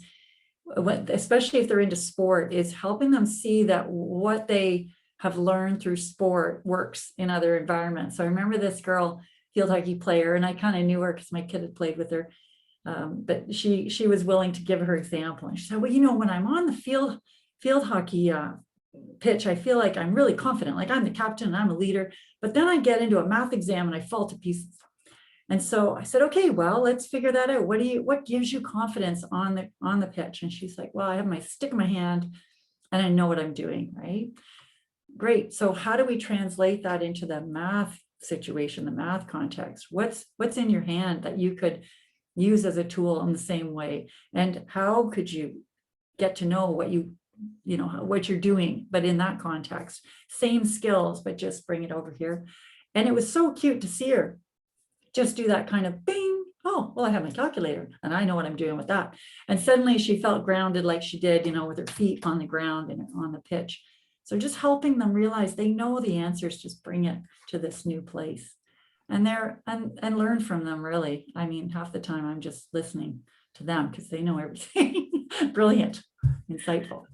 especially if they're into sport, is helping them see that what they have learned through sport works in other environments. So I remember this girl, field hockey player, and I kind of knew her because my kid had played with her. But she was willing to give her example. And she said, well, you know, when I'm on the field hockey pitch, I feel like I'm really confident, like I'm the captain and I'm a leader. But then I get into a math exam and I fall to pieces. And so I said, okay, well, let's figure that out. What gives you confidence on the pitch? And she's like, well, I have my stick in my hand and I know what I'm doing, right? Great. So how do we translate that into the math situation, the math context? What's in your hand that you could use as a tool in the same way? And how could you get to know what what you're doing, but in that context? Same skills, but just bring it over here. And it was so cute to see her just do that kind of bing. Oh, well, I have my calculator and I know what I'm doing with that. And suddenly she felt grounded, like she did, with her feet on the ground and on the pitch. So just helping them realize they know the answers, just bring it to this new place. And and learn from them, really. I mean, half the time I'm just listening to them because they know everything. Brilliant, insightful.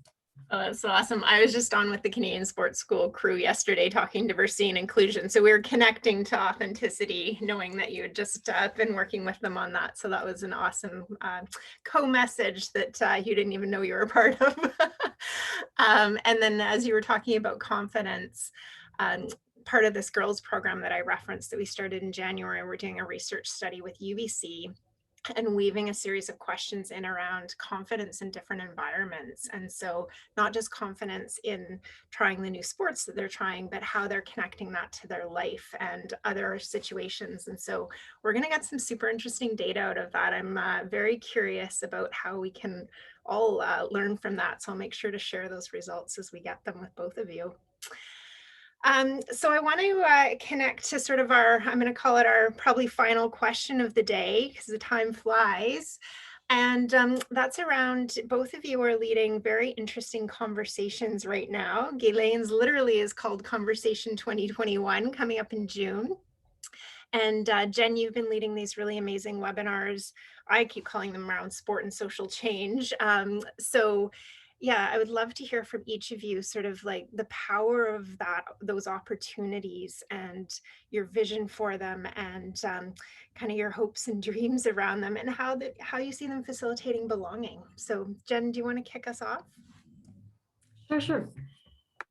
Oh, that's awesome. I was just on with the Canadian Sports School crew yesterday talking diversity and inclusion. So we were connecting to authenticity, knowing that you had just been working with them on that. So that was an awesome co-message that you didn't even know you were a part of. And then as you were talking about confidence, part of this girls program that I referenced that we started in January, we're doing a research study with UBC and weaving a series of questions in around confidence in different environments. And so not just confidence in trying the new sports that they're trying, but how they're connecting that to their life and other situations. And so we're going to get some super interesting data out of that. I'm very curious about how we can all learn from that. So I'll make sure to share those results as we get them with both of you. So I want to connect to sort of I'm going to call it our probably final question of the day, because the time flies. And that's around, both of you are leading very interesting conversations right now. Guylaine's literally is called Conversation 2021, coming up in June. And Jen, you've been leading these really amazing webinars. I keep calling them around sport and social change. So yeah, I would love to hear from each of you sort of like the power of those opportunities and your vision for them, and kind of your hopes and dreams around them, and how you see them facilitating belonging. So Jen, do you want to kick us off? Sure.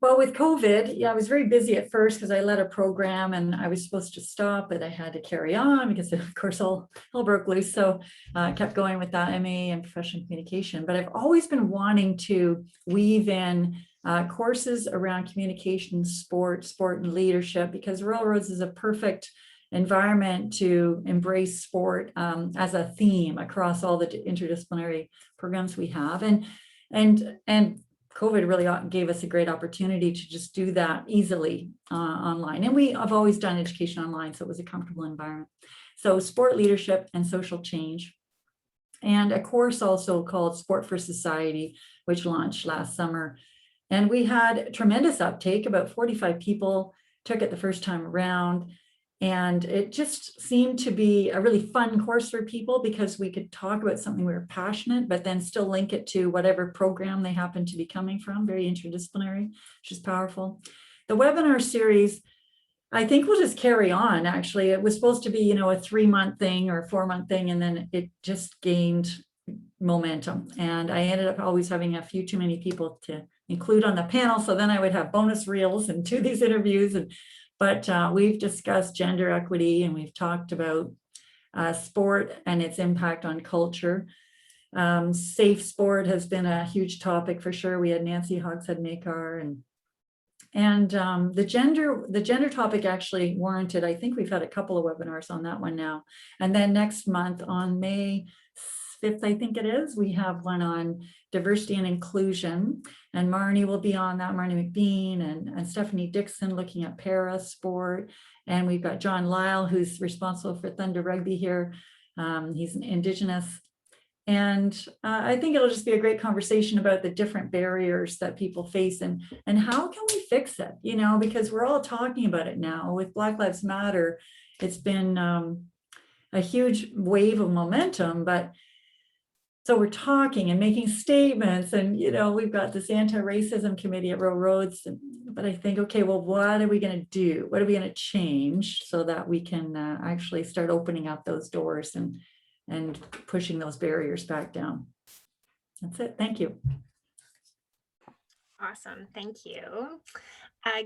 Well, with COVID, yeah, I was very busy at first because I led a program and I was supposed to stop, but I had to carry on because, of course, all broke loose. So I kept going with that MA and professional communication. But I've always been wanting to weave in courses around communication, sport and leadership, because Railroads is a perfect environment to embrace sport as a theme across all the interdisciplinary programs we have. And COVID really gave us a great opportunity to just do that easily online. And I've always done education online, so it was a comfortable environment. So sport leadership and social change. And a course also called Sport for Society, which launched last summer. And we had tremendous uptake. About 45 people took it the first time around. And it just seemed to be a really fun course for people because we could talk about something we were passionate, but then still link it to whatever program they happen to be coming from, very interdisciplinary, which is powerful. The webinar series, I think we'll just carry on, actually. It was supposed to be, a 3-month thing or a 4-month thing, and then it just gained momentum. And I ended up always having a few too many people to include on the panel. So then I would have bonus reels and do these interviews. But we've discussed gender equity, and we've talked about sport and its impact on culture. Safe sport has been a huge topic for sure. We had Nancy Hogshead-Makar, and the gender topic actually warranted. I think we've had a couple of webinars on that one now. And then next month on May 5th, I think it is. We have one on diversity and inclusion, and Marnie will be on that, Marnie McBean and Stephanie Dixon looking at para sport. And we've got John Lyle, who's responsible for Thunder Rugby here. He's an Indigenous. And I think it'll just be a great conversation about the different barriers that people face and how can we fix it, you know, because we're all talking about it now with Black Lives Matter. It's been a huge wave of momentum, but so we're talking and making statements and, you know, we've got this anti-racism committee at Row Roads, but I think, okay, well, what are we going to do? What are we going to change so that we can actually start opening up those doors and pushing those barriers back down? That's it. Thank you. Awesome. Thank you.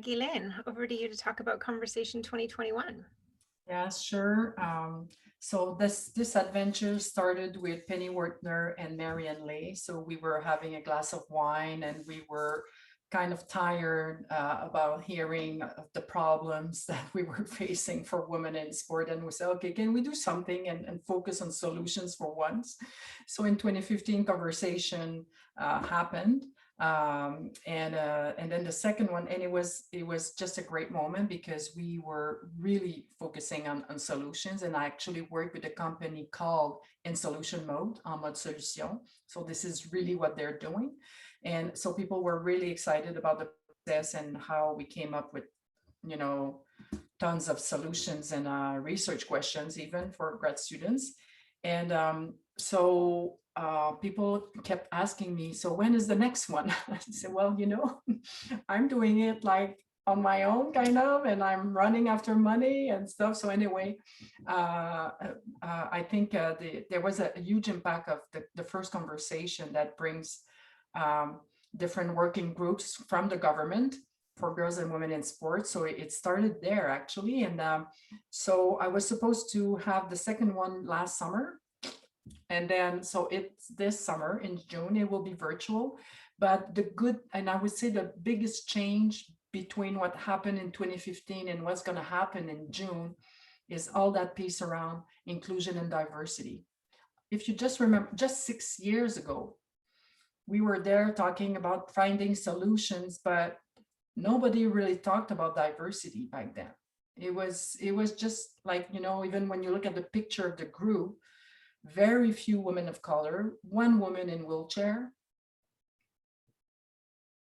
Guylaine, over to you to talk about Conversation 2021. Yeah, sure. So this adventure started with Penny Wertner and Marianne Lay. So we were having a glass of wine and we were kind of tired about hearing of the problems that we were facing for women in sport. And we said, okay, can we do something and focus on solutions for once? So in 2015, Conversation happened. And then the second one, and it was just a great moment because we were really focusing on solutions, and I actually worked with a company called In Solution Mode, En Mode Solution. So this is really what they're doing, and so people were really excited about the process and how we came up with, you know, tons of solutions and research questions even for grad students. And so people kept asking me, so when is the next one? I said, well, you know, I'm doing it like on my own kind of, and I'm running after money and stuff. So anyway, I think there was a huge impact of the first conversation that brings different working groups from the government for girls and women in sports. So it started there actually. And so I was supposed to have the second one last summer. And then, so it's this summer in June, it will be virtual. But the good, and I would say the biggest change between what happened in 2015 and what's going to happen in June is all that piece around inclusion and diversity. If you just remember, just 6 years ago, we were there talking about finding solutions, but nobody really talked about diversity back then. It was just like, you know, even when you look at the picture of the group, very few women of color, one woman in wheelchair,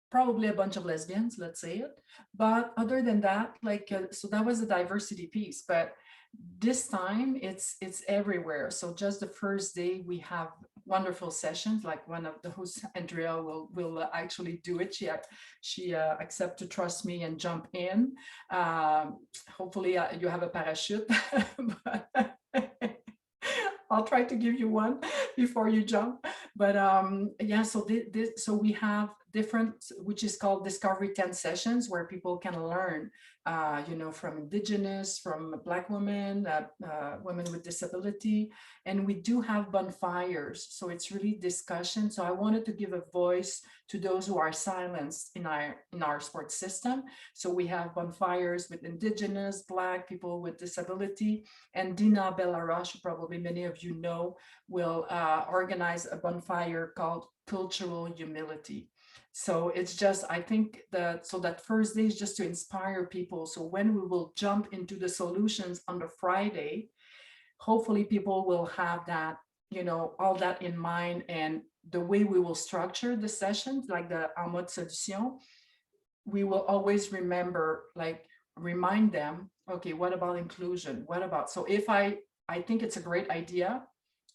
probably a bunch of lesbians, let's say it. But other than that, like, so that was the diversity piece. But this time it's everywhere. So just the first day we have wonderful sessions, like one of the hosts, Andrea, will actually do it. She accept to trust me and jump in. Hopefully you have a parachute. But I'll try to give you one before you jump. But yeah, so so we have different, which is called Discovery 10 sessions, where people can learn, you know, from Indigenous, from Black women, women with disability, and we do have bonfires. So it's really discussion. So I wanted to give a voice to those who are silenced in our sports system. So we have bonfires with Indigenous, Black people with disability, and Dina Bellarush, probably many of you know, will organize a bonfire called Cultural Humility. So it's just, I think that, so that first day is just to inspire people. So when we will jump into the solutions on the Friday, hopefully people will have that, you know, all that in mind. And the way we will structure the sessions, like the En Mode Solution, we will always remember, like, remind them, okay, what about inclusion? What about, so if I think it's a great idea,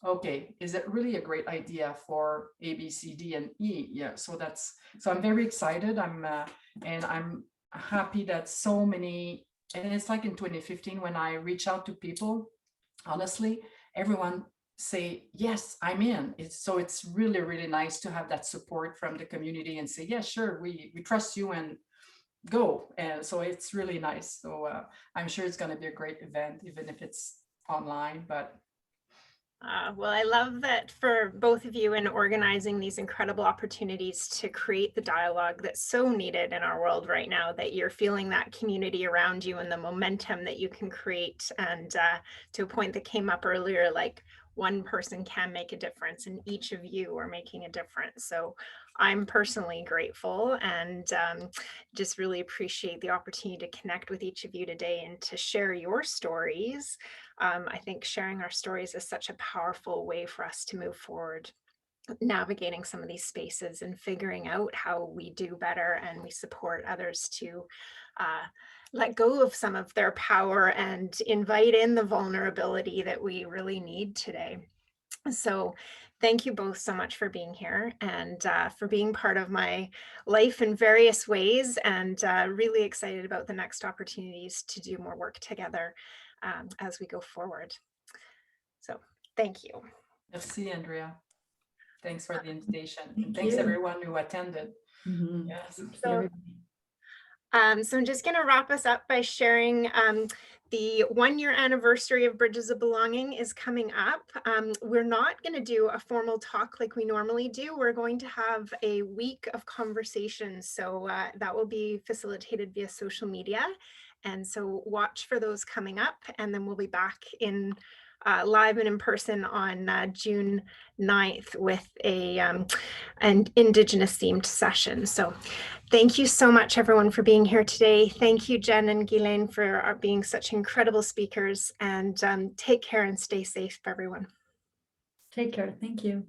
okay, is it really a great idea for A, B, C, D, and E? Yeah, so I'm very excited. And I'm happy that so many, and it's like in 2015 when I reach out to people, honestly, everyone say, yes, I'm in. It's really, really nice to have that support from the community and say, yeah, sure, we trust you and go. And so it's really nice. So I'm sure it's going to be a great event, even if it's online, but well, I love that for both of you in organizing these incredible opportunities to create the dialogue that's so needed in our world right now, that you're feeling that community around you and the momentum that you can create. And to a point that came up earlier, like, one person can make a difference, and each of you are making a difference. So I'm personally grateful, and just really appreciate the opportunity to connect with each of you today and to share your stories. I think sharing our stories is such a powerful way for us to move forward, navigating some of these spaces and figuring out how we do better and we support others to let go of some of their power and invite in the vulnerability that we really need today. So thank you both so much for being here and for being part of my life in various ways, and really excited about the next opportunities to do more work together as we go forward. So thank you. Merci, Andrea. Thanks for the invitation. Thank And thanks you. everyone who attended. Mhm. Yes. Thank you, So- everybody. So I'm just going to wrap us up by sharing the 1-year anniversary of Bridges of Belonging is coming up. We're not going to do a formal talk like we normally do. We're going to have a week of conversations. So that will be facilitated via social media. And so watch for those coming up. And then we'll be back in live and in person on June 9th with an Indigenous themed session. So thank you so much, everyone, for being here today. Thank you, Jen and Guylaine, for being such incredible speakers. And take care and stay safe, everyone. Take care. Thank you.